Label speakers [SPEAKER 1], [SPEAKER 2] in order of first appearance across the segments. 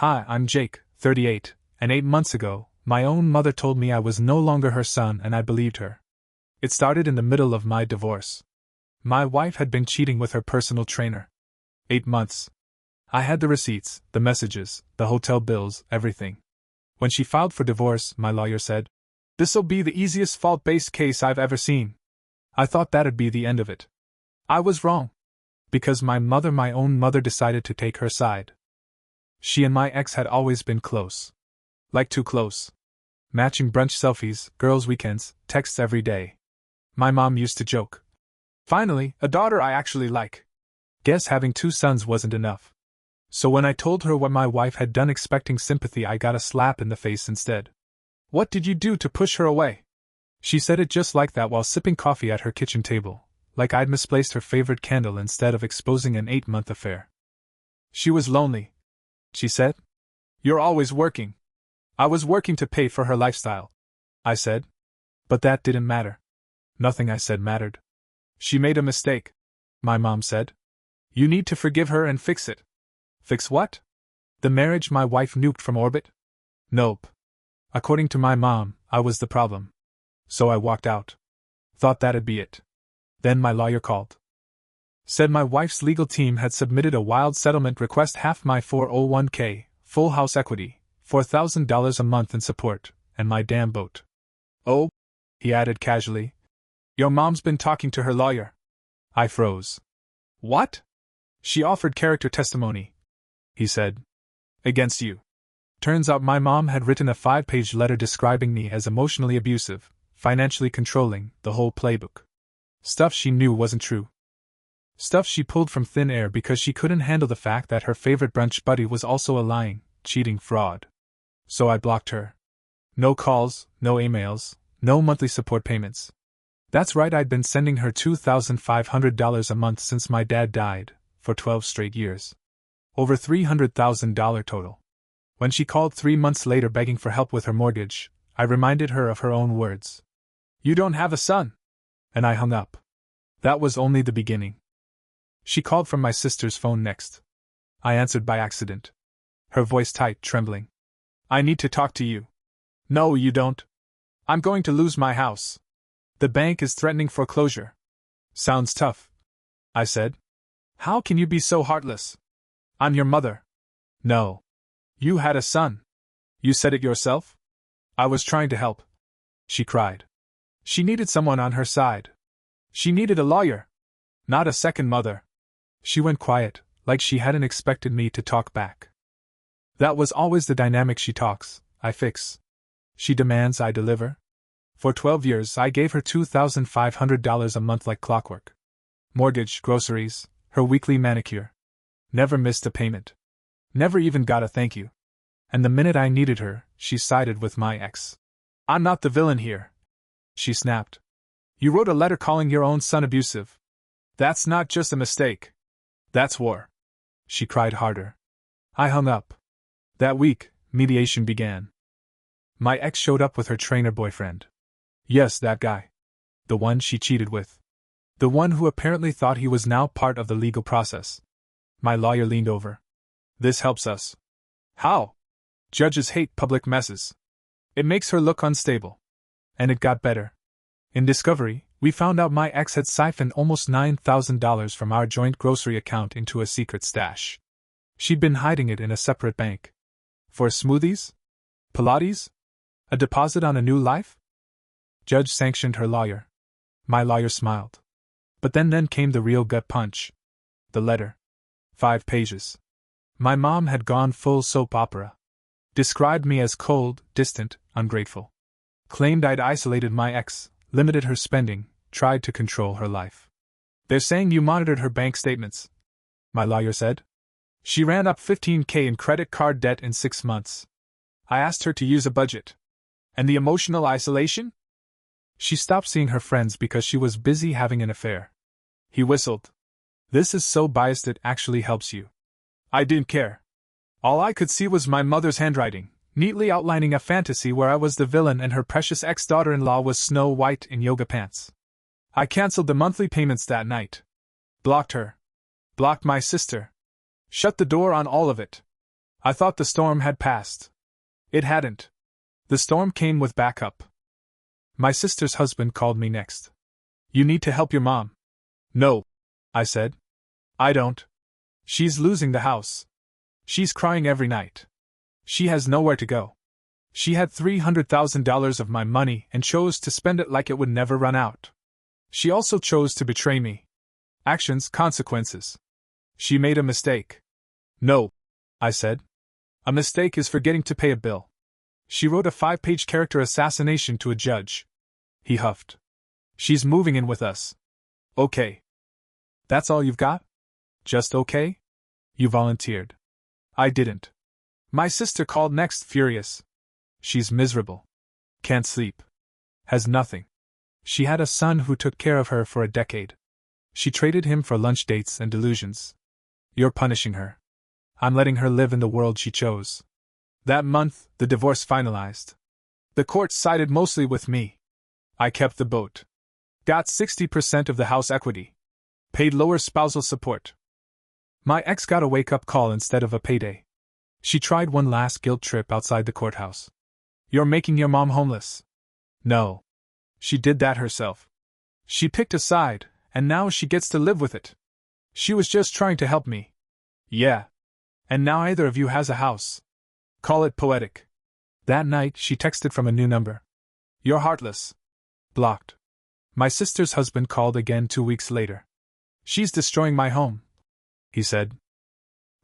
[SPEAKER 1] Hi, I'm Jake, 38, and 8 months ago, my own mother told me I was no longer her son, and I believed her. It started in the middle of my divorce. My wife had been cheating with her personal trainer. 8 months. I had the receipts, the messages, the hotel bills, everything. When she filed for divorce, my lawyer said, "This'll be the easiest fault-based case I've ever seen." I thought that'd be the end of it. I was wrong. Because my own mother, decided to take her side. She and my ex had always been close. Like too close. Matching brunch selfies, girls' weekends, texts every day. My mom used to joke. Finally, a daughter I actually like. Guess having 2 sons wasn't enough. So when I told her what my wife had done expecting sympathy, I got a slap in the face instead. "What did you do to push her away?" She said it just like that while sipping coffee at her kitchen table, like I'd misplaced her favorite candle instead of exposing an 8-month affair. "She was lonely," she said. "You're always working." "I was working to pay for her lifestyle," I said. But that didn't matter. Nothing I said mattered. "She made a mistake," my mom said. "You need to forgive her and fix it." Fix what? The marriage my wife nuked from orbit? Nope. According to my mom, I was the problem. So I walked out. Thought that'd be it. Then my lawyer called. Said my wife's legal team had submitted a wild settlement request, half my 401k, full house equity, $4,000 a month in support, and my damn boat. "Oh," he added casually. "Your mom's been talking to her lawyer." I froze. "What?" "She offered character testimony," he said. "Against you." Turns out my mom had written a 5-page letter describing me as emotionally abusive, financially controlling, the whole playbook. Stuff she knew wasn't true. Stuff she pulled from thin air because she couldn't handle the fact that her favorite brunch buddy was also a lying, cheating fraud. So I blocked her. No calls, no emails, no monthly support payments. That's right, I'd been sending her $2,500 a month since my dad died, for 12 straight years. Over $300,000 total. When she called 3 months later begging for help with her mortgage, I reminded her of her own words. "You don't have a son." And I hung up. That was only the beginning. She called from my sister's phone next. I answered by accident. Her voice tight, trembling. "I need to talk to you." "No, you don't. I'm going to lose my house. The bank is threatening foreclosure." "Sounds tough," I said. "How can you be so heartless? I'm your mother." "No. You had a son. You said it yourself." "I was trying to help," she cried. She needed someone on her side. She needed a lawyer. Not a second mother. She went quiet, like she hadn't expected me to talk back. That was always the dynamic. She talks, I fix. She demands, I deliver. For 12 years I gave her $2,500 a month like clockwork. Mortgage, groceries, her weekly manicure. Never missed a payment. Never even got a thank you. And the minute I needed her, she sided with my ex. "I'm not the villain here," she snapped. "You wrote a letter calling your own son abusive. That's not just a mistake. That's war." She cried harder. I hung up. That week, mediation began. My ex showed up with her trainer boyfriend. Yes, that guy. The one she cheated with. The one who apparently thought he was now part of the legal process. My lawyer leaned over. "This helps us." "How?" "Judges hate public messes. It makes her look unstable." And it got better. In discovery, we found out my ex had siphoned almost $9,000 from our joint grocery account into a secret stash. She'd been hiding it in a separate bank. For smoothies? Pilates? A deposit on a new life? Judge sanctioned her lawyer. My lawyer smiled. But then came the real gut punch. The letter. 5 pages. My mom had gone full soap opera. Described me as cold, distant, ungrateful. Claimed I'd isolated my ex, limited her spending, tried to control her life. "They're saying you monitored her bank statements," my lawyer said. "She ran up $15,000 in credit card debt in 6 months. I asked her to use a budget." "And the emotional isolation?" "She stopped seeing her friends because she was busy having an affair." He whistled. "This is so biased it actually helps you." I didn't care. All I could see was my mother's handwriting, neatly outlining a fantasy where I was the villain and her precious ex-daughter-in-law was Snow White in yoga pants. I canceled the monthly payments that night. Blocked her. Blocked my sister. Shut the door on all of it. I thought the storm had passed. It hadn't. The storm came with backup. My sister's husband called me next. You need to help your mom. No, I said. I don't. She's losing the house. She's crying every night. She has nowhere to go. She had $300,000 of my money and chose to spend it like it would never run out. She also chose to betray me. Actions, consequences. She made a mistake. No, I said. A mistake is forgetting to pay a bill. She wrote a 5-page character assassination to a judge. He huffed. She's moving in with us. Okay. That's all you've got? Just okay? You volunteered. I didn't. My sister called next, furious. She's miserable. Can't sleep. Has nothing. She had a son who took care of her for a decade. She traded him for lunch dates and delusions. You're punishing her. I'm letting her live in the world she chose. That month, the divorce finalized. The court sided mostly with me. I kept the boat. Got 60% of the house equity. Paid lower spousal support. My ex got a wake-up call instead of a payday. She tried one last guilt trip outside the courthouse. You're making your mom homeless. No. She did that herself. She picked a side, and now she gets to live with it. She was just trying to help me. Yeah. And now either of you has a house. Call it poetic. That night, she texted from a new number. You're heartless. Blocked. My sister's husband called again 2 weeks later. She's destroying my home, he said.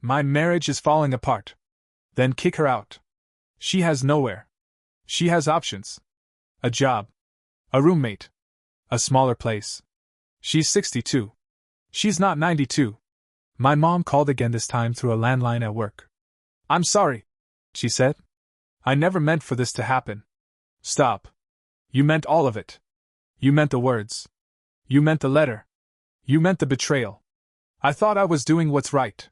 [SPEAKER 1] My marriage is falling apart. Then kick her out. She has nowhere. She has options. A job. A roommate. A smaller place. She's 62. She's not 92. My mom called again, this time through a landline at work. I'm sorry, she said. I never meant for this to happen. Stop. You meant all of it. You meant the words. You meant the letter. You meant the betrayal. I thought I was doing what's right.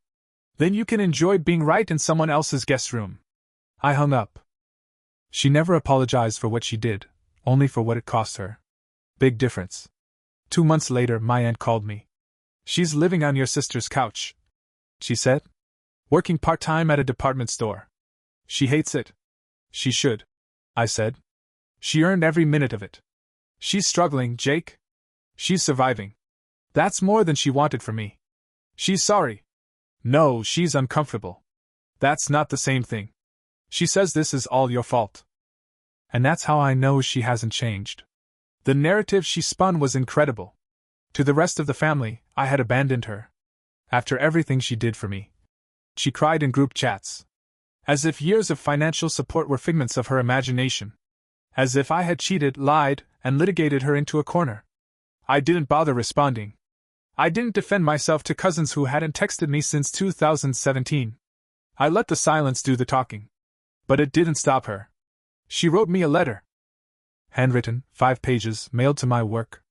[SPEAKER 1] Then you can enjoy being right in someone else's guest room. I hung up. She never apologized for what she did, only for what it cost her. Big difference. 2 months later, my aunt called me. She's living on your sister's couch, she said. Working part-time at a department store. She hates it. She should, I said. She earned every minute of it. She's struggling, Jake. She's surviving. That's more than she wanted from me. She's sorry. No, she's uncomfortable. That's not the same thing. She says this is all your fault. And that's how I know she hasn't changed. The narrative she spun was incredible. To the rest of the family, I had abandoned her. After everything she did for me. She cried in group chats. As if years of financial support were figments of her imagination. As if I had cheated, lied, and litigated her into a corner. I didn't bother responding. I didn't defend myself to cousins who hadn't texted me since 2017. I let the silence do the talking. But it didn't stop her. She wrote me a letter. Handwritten, 5 pages, mailed to my work.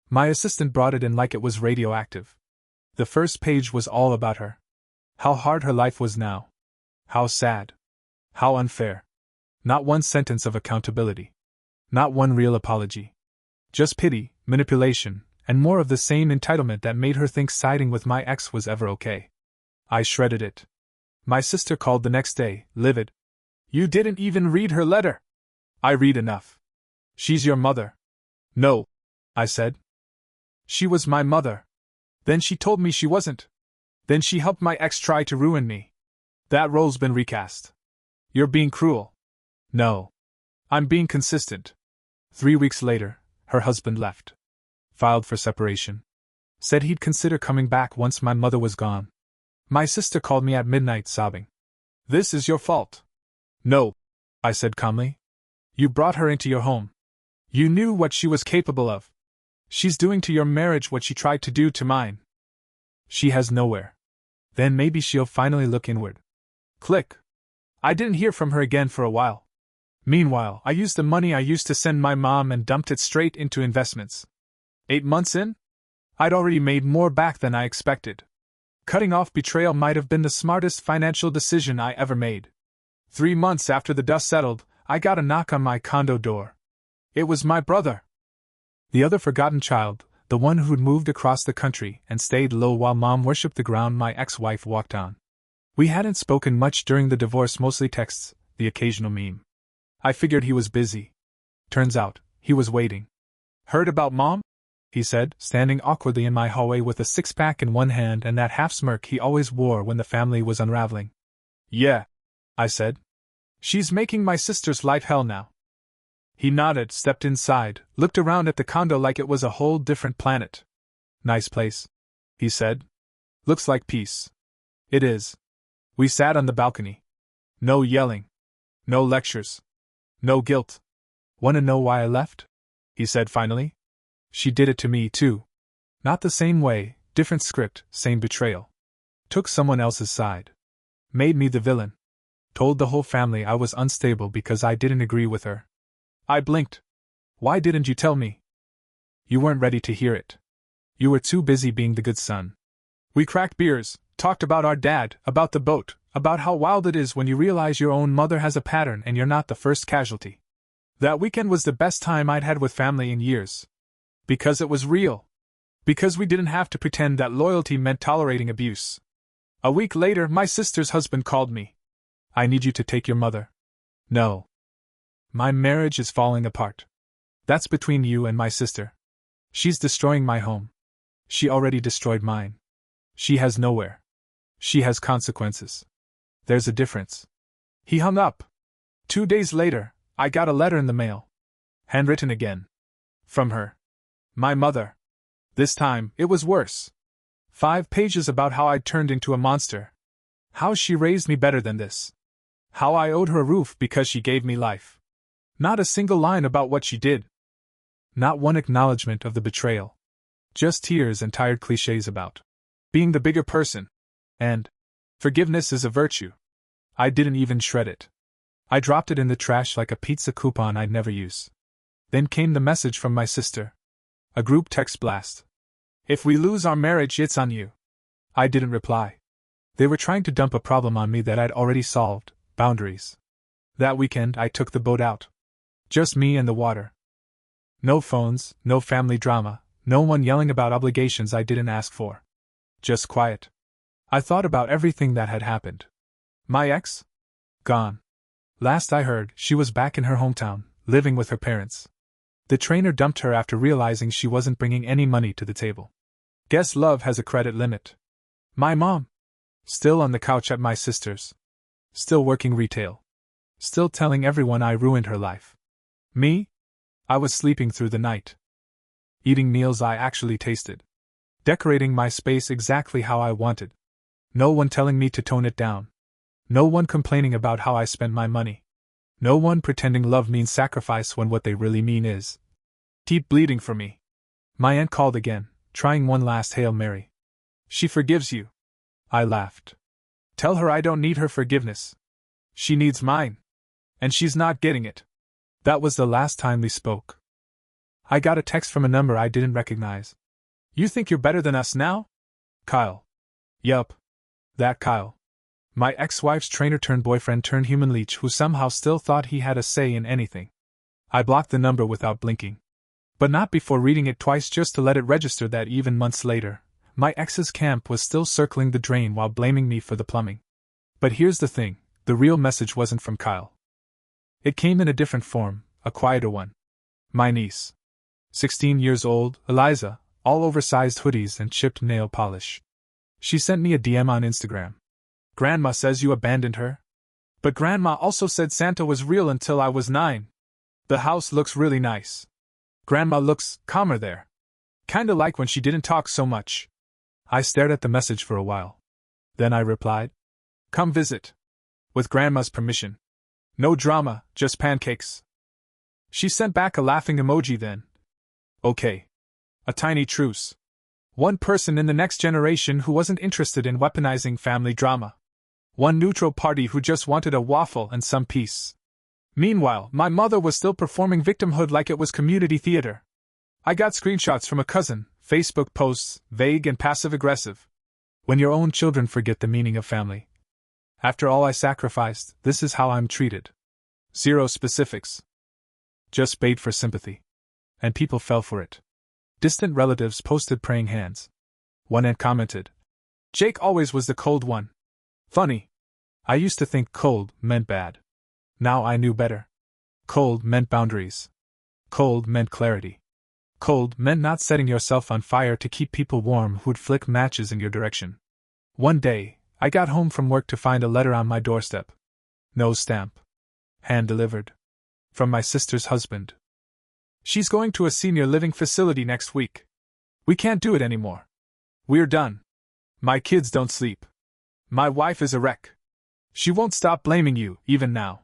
[SPEAKER 1] My assistant brought it in like it was radioactive. The first page was all about her. How hard her life was now. How sad. How unfair. Not one sentence of accountability. Not one real apology. Just pity, manipulation, and more of the same entitlement that made her think siding with my ex was ever okay. I shredded it. My sister called the next day, livid. You didn't even read her letter. I read enough. She's your mother. No, I said. She was my mother. Then she told me she wasn't. Then she helped my ex try to ruin me. That role's been recast. You're being cruel. No. I'm being consistent. 3 weeks later, her husband left. Filed for separation. Said he'd consider coming back once my mother was gone. My sister called me at midnight sobbing. This is your fault. No, I said calmly. You brought her into your home. You knew what she was capable of. She's doing to your marriage what she tried to do to mine. She has nowhere. Then maybe she'll finally look inward. Click. I didn't hear from her again for a while. Meanwhile, I used the money I used to send my mom and dumped it straight into investments. 8 months in? I'd already made more back than I expected. Cutting off betrayal might have been the smartest financial decision I ever made. 3 months after the dust settled, I got a knock on my condo door. It was my brother. The other forgotten child, the one who'd moved across the country and stayed low while mom worshipped the ground my ex-wife walked on. We hadn't spoken much during the divorce, mostly texts, the occasional meme. I figured he was busy. Turns out, he was waiting. "Heard about Mom?" he said, standing awkwardly in my hallway with a six-pack in one hand and that half-smirk he always wore when the family was unraveling. "Yeah," I said. "She's making my sister's life hell now." He nodded, stepped inside, looked around at the condo like it was a whole different planet. "Nice place," he said. "Looks like peace." "It is." We sat on the balcony. No yelling. No lectures. No guilt. "Wanna know why I left?" he said finally. "She did it to me, too. Not the same way, different script, same betrayal. Took someone else's side. Made me the villain. Told the whole family I was unstable because I didn't agree with her." I blinked. "Why didn't you tell me?" "You weren't ready to hear it. You were too busy being the good son. We cracked beers, talked about our dad, about the boat, about how wild it is when you realize your own mother has a pattern and you're not the first casualty. That weekend was the best time I'd had with family in years. Because it was real. Because we didn't have to pretend that loyalty meant tolerating abuse. A week later, my sister's husband called me. "I need you to take your mother." "No. My marriage is falling apart. That's between you and my sister. She's destroying my home. She already destroyed mine. She has nowhere. She has consequences. There's a difference." He hung up. 2 days later, I got a letter in the mail. Handwritten again. From her. My mother. This time, it was worse. 5 pages about how I'd turned into a monster. How she raised me better than this. How I owed her a roof because she gave me life. Not a single line about what she did. Not one acknowledgement of the betrayal. Just tears and tired cliches about being the bigger person. And forgiveness is a virtue. I didn't even shred it. I dropped it in the trash like a pizza coupon I'd never use. Then came the message from my sister. A group text blast. "If we lose our marriage, it's on you." I didn't reply. They were trying to dump a problem on me that I'd already solved, boundaries. That weekend, I took the boat out. Just me and the water. No phones, no family drama, no one yelling about obligations I didn't ask for. Just quiet. I thought about everything that had happened. My ex? Gone. Last I heard, she was back in her hometown, living with her parents. The trainer dumped her after realizing she wasn't bringing any money to the table. Guess love has a credit limit. My mom? Still on the couch at my sister's. Still working retail. Still telling everyone I ruined her life. Me? I was sleeping through the night. Eating meals I actually tasted. Decorating my space exactly how I wanted. No one telling me to tone it down. No one complaining about how I spent my money. No one pretending love means sacrifice when what they really mean is deep bleeding for me. My aunt called again, trying one last Hail Mary. "She forgives you." I laughed. "Tell her I don't need her forgiveness. She needs mine. And she's not getting it." That was the last time we spoke. I got a text from a number I didn't recognize. "You think you're better than us now?" Kyle. Yup. That Kyle. My ex-wife's trainer-turned-boyfriend-turned-human leech who somehow still thought he had a say in anything. I blocked the number without blinking. But not before reading it twice just to let it register that even months later, my ex's camp was still circling the drain while blaming me for the plumbing. But here's the thing, the real message wasn't from Kyle. It came in a different form, a quieter one. My niece. 16 years old, Eliza, all oversized hoodies and chipped nail polish. She sent me a DM on Instagram. "Grandma says you abandoned her? But Grandma also said Santa was real until I was 9. The house looks really nice. Grandma looks calmer there. Kinda like when she didn't talk so much." I stared at the message for a while. Then I replied, "Come visit. With Grandma's permission. No drama, just pancakes." She sent back a laughing emoji then. Okay. A tiny truce. One person in the next generation who wasn't interested in weaponizing family drama. One neutral party who just wanted a waffle and some peace. Meanwhile, my mother was still performing victimhood like it was community theater. I got screenshots from a cousin, Facebook posts, vague and passive-aggressive. When your own children forget the meaning of family. After all I sacrificed, this is how I'm treated. Zero specifics. Just paid for sympathy. And people fell for it. Distant relatives posted praying hands. One aunt commented, "Jake always was the cold one. Funny. I used to think cold meant bad. Now I knew better. Cold meant boundaries. Cold meant clarity. Cold meant not setting yourself on fire to keep people warm who'd flick matches in your direction. One day, I got home from work to find a letter on my doorstep. No stamp. Hand-delivered. From my sister's husband. She's going to a senior living facility next week. We can't do it anymore. We're done. My kids don't sleep. My wife is a wreck. She won't stop blaming you, even now.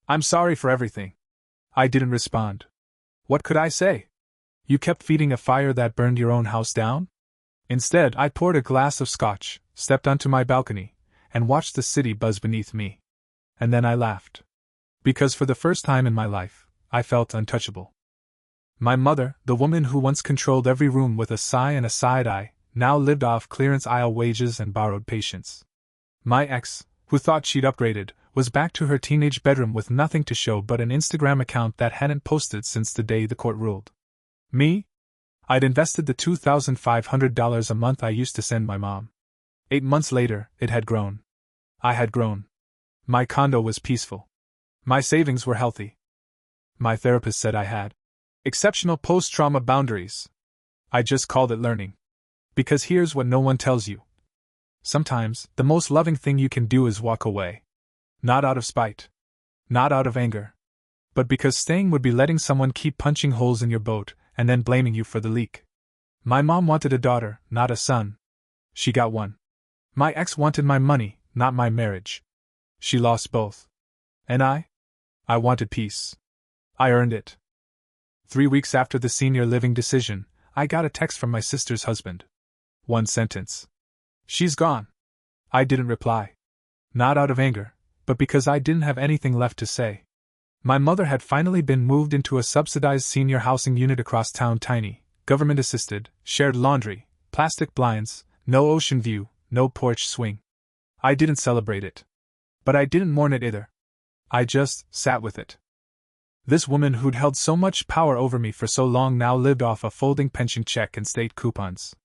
[SPEAKER 1] I'm sorry for everything. I didn't respond. What could I say? You kept feeding a fire that burned your own house down? Instead, I poured a glass of scotch, stepped onto my balcony, and watched the city buzz beneath me. And then I laughed. Because for the first time in my life, I felt untouchable. My mother, the woman who once controlled every room with a sigh and a side eye, now lived off clearance aisle wages and borrowed patience. My ex, who thought she'd upgraded, was back to her teenage bedroom with nothing to show but an Instagram account that hadn't posted since the day the court ruled. Me? I'd invested the $2,500 a month I used to send my mom. 8 months later, it had grown. I had grown. My condo was peaceful. My savings were healthy. My therapist said I had exceptional post-trauma boundaries. I just called it learning. Because here's what no one tells you. Sometimes, the most loving thing you can do is walk away. Not out of spite. Not out of anger. But because staying would be letting someone keep punching holes in your boat, and then blaming you for the leak. My mom wanted a daughter, not a son. She got one. My ex wanted my money, not my marriage. She lost both. And I wanted peace. I earned it. 3 weeks after the senior living decision, I got a text from my sister's husband. One sentence. She's gone. I didn't reply. Not out of anger, but because I didn't have anything left to say. My mother had finally been moved into a subsidized senior housing unit across town, tiny, government-assisted, shared laundry, plastic blinds, no ocean view, no porch swing. I didn't celebrate it. But I didn't mourn it either. I just sat with it. This woman who'd held so much power over me for so long now lived off a folding pension check and state coupons.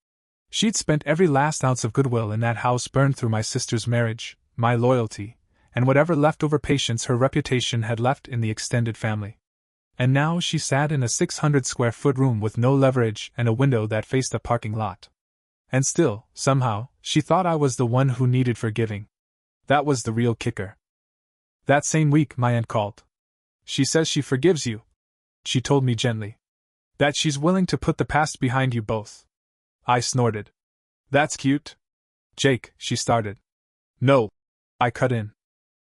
[SPEAKER 1] She'd spent every last ounce of goodwill in that house burned through my sister's marriage, my loyalty, and whatever leftover patience her reputation had left in the extended family. And now she sat in a 600-square-foot room with no leverage and a window that faced a parking lot. And still, somehow, she thought I was the one who needed forgiving. That was the real kicker. That same week, my aunt called. She says she forgives you. She told me gently. That she's willing to put the past behind you both. I snorted. That's cute. Jake, she started. No. I cut in.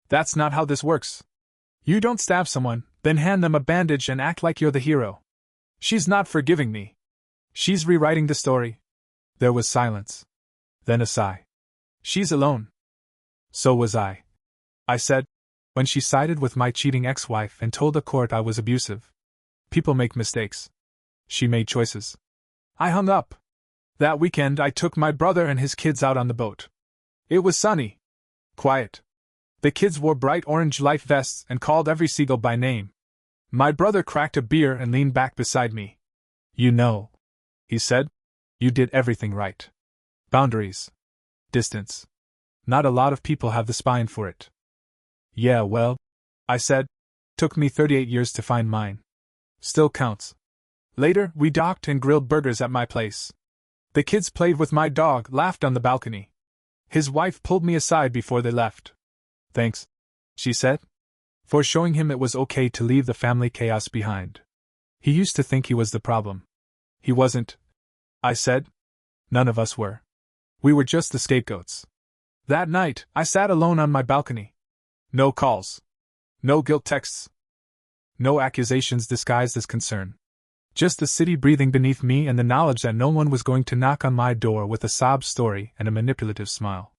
[SPEAKER 1] That's not how this works. You don't stab someone, then hand them a bandage and act like you're the hero. She's not forgiving me. She's rewriting the story. There was silence. Then a sigh. She's alone. So was I. I said, when she sided with my cheating ex-wife and told the court I was abusive. People make mistakes. She made choices. I hung up. That weekend I took my brother and his kids out on the boat. It was sunny. Quiet. The kids wore bright orange life vests and called every seagull by name. My brother cracked a beer and leaned back beside me. You know, he said, you did everything right. Boundaries. Distance. Not a lot of people have the spine for it. Yeah, well, I said, took me 38 years to find mine. Still counts. Later, we docked and grilled burgers at my place. The kids played with my dog, laughed on the balcony. His wife pulled me aside before they left. Thanks, she said, for showing him it was okay to leave the family chaos behind. He used to think he was the problem. He wasn't, I said. None of us were. We were just the scapegoats. That night, I sat alone on my balcony. No calls. No guilt texts. No accusations disguised as concern. Just the city breathing beneath me and the knowledge that no one was going to knock on my door with a sob story and a manipulative smile.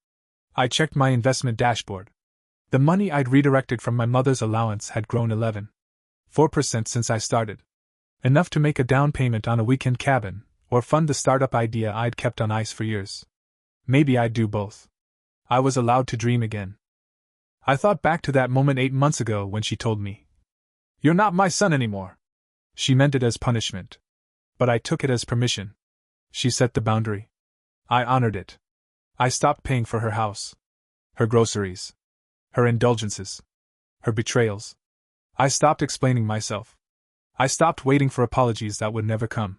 [SPEAKER 1] I checked my investment dashboard. The money I'd redirected from my mother's allowance had grown 11.4% since I started. Enough to make a down payment on a weekend cabin, or fund the startup idea I'd kept on ice for years. Maybe I'd do both. I was allowed to dream again. I thought back to that moment 8 months ago when she told me, "You're not my son anymore." She meant it as punishment. But I took it as permission. She set the boundary. I honored it. I stopped paying for her house. Her groceries. Her indulgences. Her betrayals. I stopped explaining myself. I stopped waiting for apologies that would never come.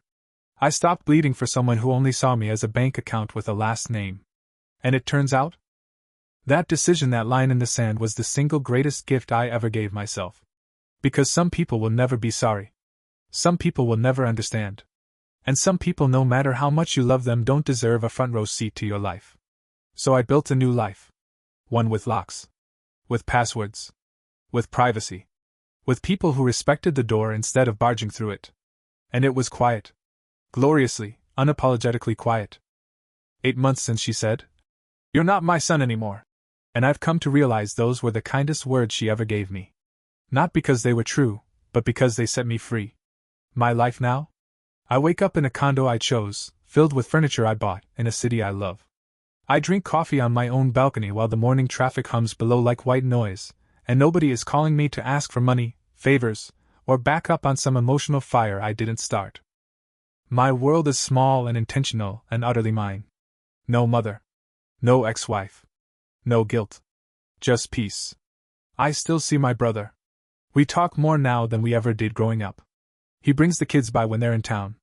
[SPEAKER 1] I stopped bleeding for someone who only saw me as a bank account with a last name. And it turns out, that decision, that line in the sand, was the single greatest gift I ever gave myself. Because some people will never be sorry. Some people will never understand. And some people, no matter how much you love them, don't deserve a front row seat to your life. So I built a new life. One with locks. With passwords. With privacy. With people who respected the door instead of barging through it. And it was quiet. Gloriously, unapologetically quiet. 8 months since she said, "You're not my son anymore." And I've come to realize those were the kindest words she ever gave me. Not because they were true, but because they set me free. My life now? I wake up in a condo I chose, filled with furniture I bought, in a city I love. I drink coffee on my own balcony while the morning traffic hums below like white noise, and nobody is calling me to ask for money, favors, or back up on some emotional fire I didn't start. My world is small and intentional and utterly mine. No mother. No ex-wife. No guilt. Just peace. I still see my brother. We talk more now than we ever did growing up. He brings the kids by when they're in town.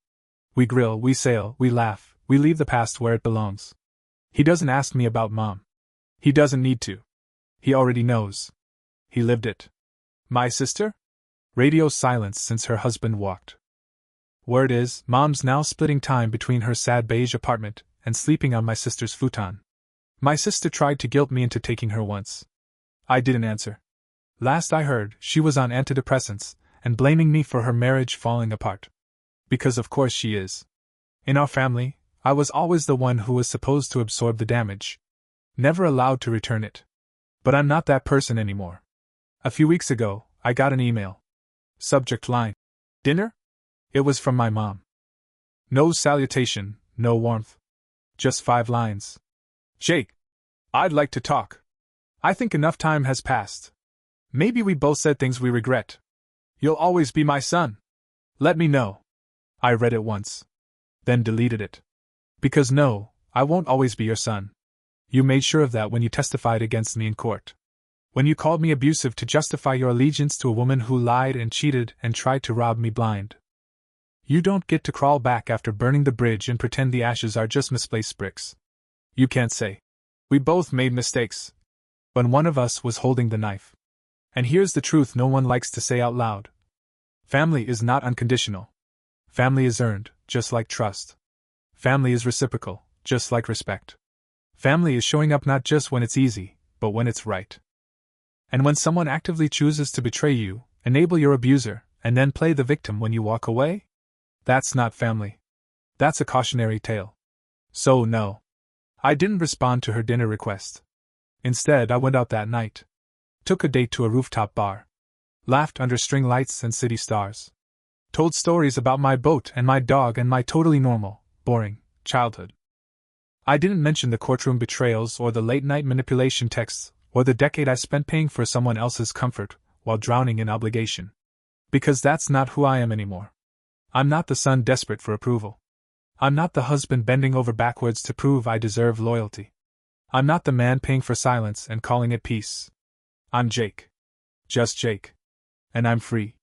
[SPEAKER 1] We grill, we sail, we laugh, we leave the past where it belongs. He doesn't ask me about Mom. He doesn't need to. He already knows. He lived it. My sister? Radio silence since her husband walked. Word is, Mom's now splitting time between her sad beige apartment and sleeping on my sister's futon. My sister tried to guilt me into taking her once. I didn't answer. Last I heard, she was on antidepressants and blaming me for her marriage falling apart. Because of course she is. In our family, I was always the one who was supposed to absorb the damage. Never allowed to return it. But I'm not that person anymore. A few weeks ago, I got an email. Subject line: dinner? It was from my mom. No salutation, no warmth. Just 5 lines. Jake, I'd like to talk. I think enough time has passed. Maybe we both said things we regret. You'll always be my son. Let me know. I read it once. Then deleted it. Because no, I won't always be your son. You made sure of that when you testified against me in court. When you called me abusive to justify your allegiance to a woman who lied and cheated and tried to rob me blind. You don't get to crawl back after burning the bridge and pretend the ashes are just misplaced bricks. You can't say, "We both made mistakes," when one of us was holding the knife. And here's the truth no one likes to say out loud. Family is not unconditional. Family is earned, just like trust. Family is reciprocal, just like respect. Family is showing up not just when it's easy, but when it's right. And when someone actively chooses to betray you, enable your abuser, and then play the victim when you walk away? That's not family. That's a cautionary tale. So no. I didn't respond to her dinner request. Instead, I went out that night. Took a date to a rooftop bar. Laughed under string lights and city stars. Told stories about my boat and my dog and my totally normal, boring, childhood. I didn't mention the courtroom betrayals or the late-night manipulation texts or the decade I spent paying for someone else's comfort while drowning in obligation. Because that's not who I am anymore. I'm not the son desperate for approval. I'm not the husband bending over backwards to prove I deserve loyalty. I'm not the man paying for silence and calling it peace. I'm Jake. Just Jake. And I'm free.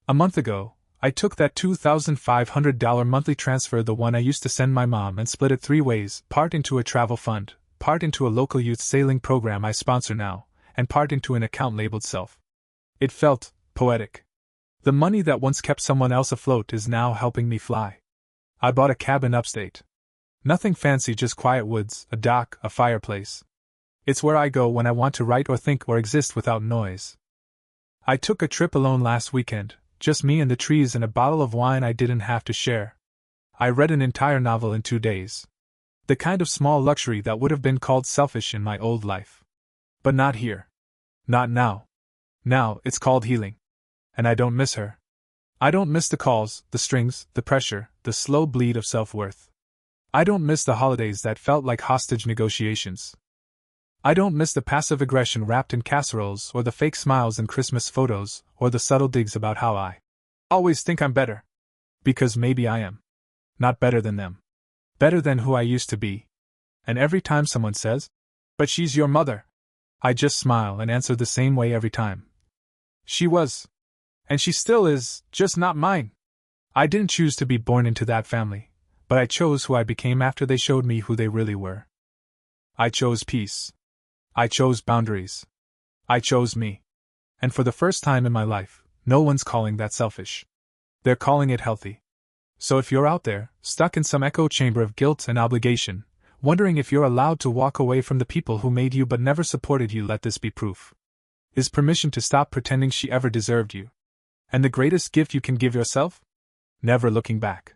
[SPEAKER 1] A month ago, I took that $2,500 monthly transfer, the one I used to send my mom, and split it 3 ways, part into a travel fund, part into a local youth sailing program I sponsor now, and part into an account labeled self. It felt poetic. The money that once kept someone else afloat is now helping me fly. I bought a cabin upstate. Nothing fancy, just quiet woods, a dock, a fireplace. It's where I go when I want to write or think or exist without noise. I took a trip alone last weekend, just me and the trees and a bottle of wine I didn't have to share. I read an entire novel in 2 days. The kind of small luxury that would have been called selfish in my old life. But not here. Not now. Now, it's called healing. And I don't miss her. I don't miss the calls, the strings, the pressure, the slow bleed of self-worth. I don't miss the holidays that felt like hostage negotiations. I don't miss the passive aggression wrapped in casseroles or the fake smiles in Christmas photos or the subtle digs about how I always think I'm better. Because maybe I am. Not better than them. Better than who I used to be. And every time someone says, But she's your mother. I just smile and answer the same way every time. She was. And she still is, just not mine. I didn't choose to be born into that family, but I chose who I became after they showed me who they really were. I chose peace. I chose boundaries. I chose me. And for the first time in my life, no one's calling that selfish. They're calling it healthy. So if you're out there, stuck in some echo chamber of guilt and obligation, wondering if you're allowed to walk away from the people who made you but never supported you, let this be proof. Is permission to stop pretending she ever deserved you. And the greatest gift you can give yourself? Never looking back.